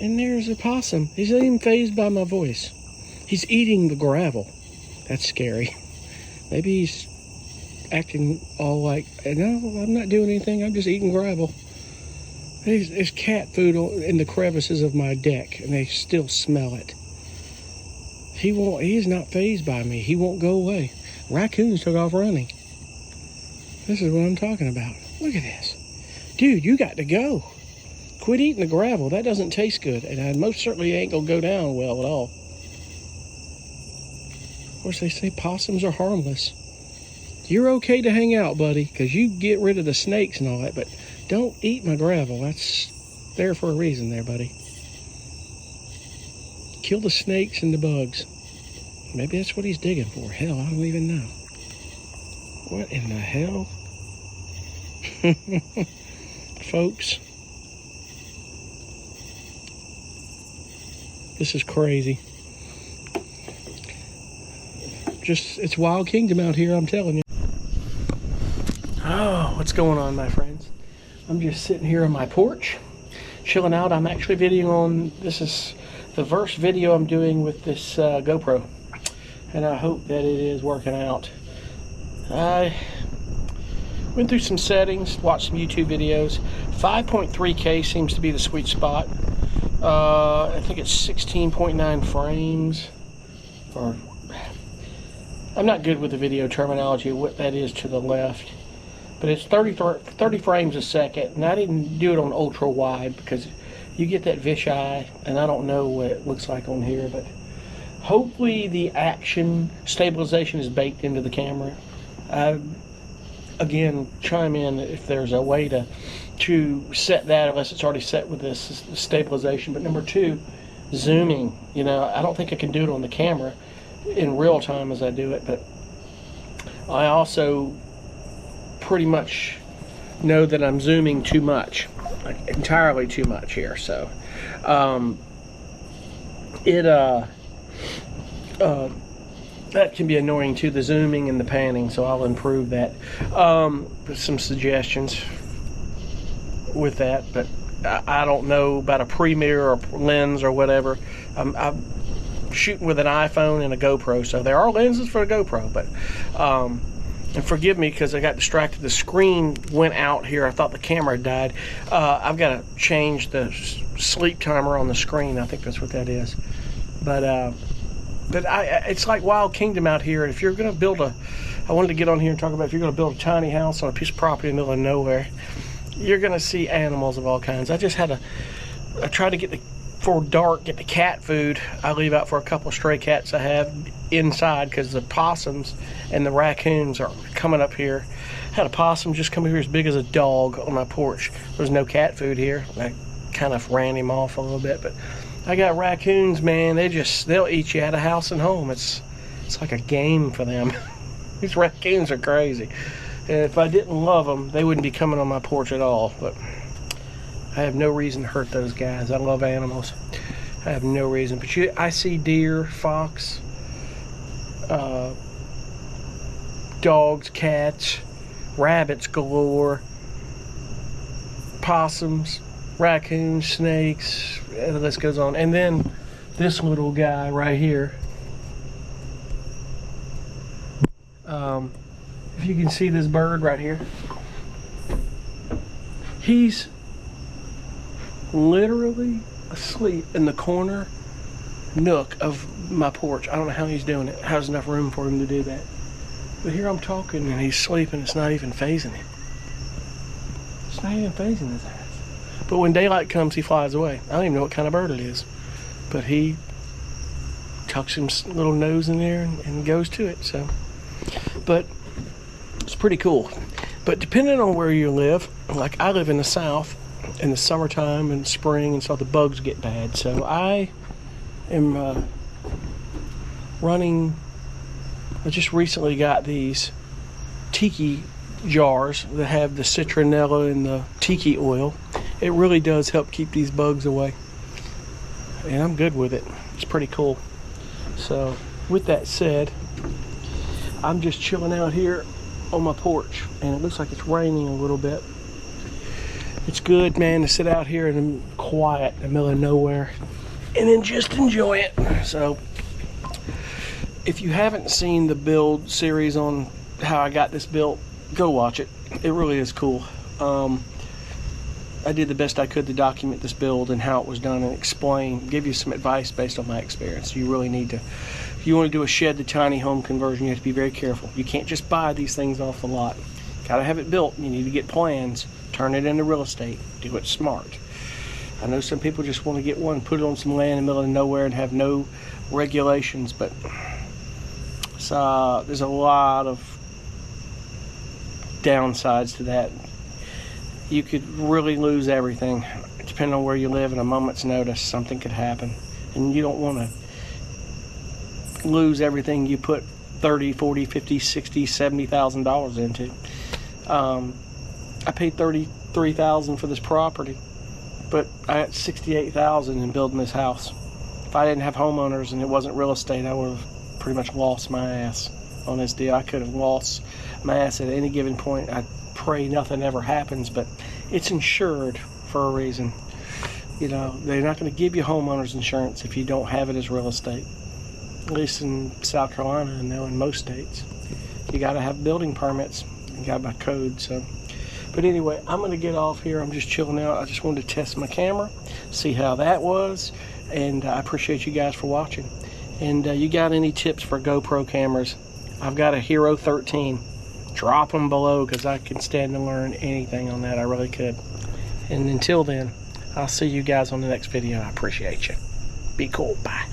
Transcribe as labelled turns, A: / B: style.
A: And there's a possum. He's not even fazed by my voice. He's eating the gravel. That's scary. Maybe he's acting all like, no, I'm not doing anything. I'm just eating gravel. There's cat food in the crevices of my deck, and they still smell it. He is not fazed by me. He won't go away. Raccoons took off running. This is what I'm talking about. Look at this. Dude, you got to go. Quit eating the gravel. That doesn't taste good. And I most certainly ain't going to go down well at all. Of course, they say possums are harmless. You're okay to hang out, buddy, because you get rid of the snakes and all that, but don't eat my gravel. That's there for a reason there, buddy. Kill the snakes and the bugs. Maybe that's what he's digging for. Hell, I don't even know. What in the hell? Folks, this is crazy. It's Wild Kingdom out here, I'm telling you. Oh, what's going on, my friends? I'm just sitting here on my porch, chilling out. I'm actually videoing on, this is the first video I'm doing with this GoPro, and I hope that it is working out. I went through some settings, watched some YouTube videos. 5.3K seems to be the sweet spot. I think it's 16.9 frames, or I'm not good with the video terminology of what that is to the left, but it's 30 frames a second, and I didn't do it on ultra wide because you get that fisheye, and I don't know what it looks like on here, but hopefully the action stabilization is baked into the camera. Again, chime in if there's a way to set that, unless it's already set with this stabilization. But number two, zooming. You know, I don't think I can do it on the camera in real time as I do it, but I also pretty much know that I'm zooming too much, like entirely too much here. So that can be annoying too, the zooming and the panning, so I'll improve that. With some suggestions with that, but I don't know about a pre-mirror or lens or whatever. I'm shooting with an iPhone and a GoPro, so there are lenses for the GoPro, but and forgive me because I got distracted. The screen went out here. I thought the camera died. I've got to change the sleep timer on the screen. I think that's what that is. But it's like Wild Kingdom out here. If you're going to build I wanted to get on here and talk about if you're going to build a tiny house on a piece of property in the middle of nowhere, you're going to see animals of all kinds. I tried to get for dark, get the cat food I leave out for a couple of stray cats I have inside, because the possums and the raccoons are coming up here. I had a possum just come here as big as a dog on my porch. There's no cat food here. I kind of ran him off a little bit, but I got raccoons, man. They'll eat you out of house and home. It's like a game for them. These raccoons are crazy. And if I didn't love them, they wouldn't be coming on my porch at all. But I have no reason to hurt those guys. I love animals. I have no reason. But I see deer, fox, dogs, cats, rabbits galore, possums, raccoons, snakes, and the list goes on. And then this little guy right here. If you can see this bird right here, he's literally asleep in the corner nook of my porch. I don't know how he's doing it. How's enough room for him to do that? But here I'm talking and he's sleeping. It's not even phasing him. It's not even phasing his ass. But when daylight comes, he flies away. I don't even know what kind of bird it is. But he tucks his little nose in there and goes to it. So, but it's pretty cool. But depending on where you live, like I live in the south, in the summertime and spring, and so the bugs get bad. So I am running. I just recently got these tiki jars that have the citronella and the tiki oil. It really does help keep these bugs away, and I'm good with it. It's pretty cool. So with that said, I'm just chilling out here on my porch, and it looks like it's raining a little bit. It's good, man, to sit out here in the quiet, in the middle of nowhere, and then just enjoy it. So, if you haven't seen the build series on how I got this built, go watch it. It really is cool. I did the best I could to document this build and how it was done and explain, give you some advice based on my experience. You really need to, if you want to do a shed to tiny home conversion, you have to be very careful. You can't just buy these things off the lot. Got to have it built. You need to get plans, turn it into real estate, do it smart. I know some people just want to get one, put it on some land in the middle of nowhere and have no regulations, but there's a lot of downsides to that. You could really lose everything. Depending on where you live, in a moment's notice, something could happen. And you don't want to lose everything you put $30, $40, $50, $60, $70,000 into. I paid $33,000 for this property, but I got $68,000 in building this house. If I didn't have homeowners and it wasn't real estate, I would have pretty much lost my ass on this deal. I could have lost my ass at any given point. I pray nothing ever happens, but it's insured for a reason. You know, they're not going to give you homeowners insurance if you don't have it as real estate. At least in South Carolina, I know in most states. You got to have building permits. You got by code, so. But anyway, I'm going to get off here. I'm just chilling out. I just wanted to test my camera, see how that was, and I appreciate you guys for watching. And you got any tips for GoPro cameras? I've got a Hero 13. Drop them below, because I can stand to learn anything on that. I really could. And until then, I'll see you guys on the next video. I appreciate you. Be cool. Bye.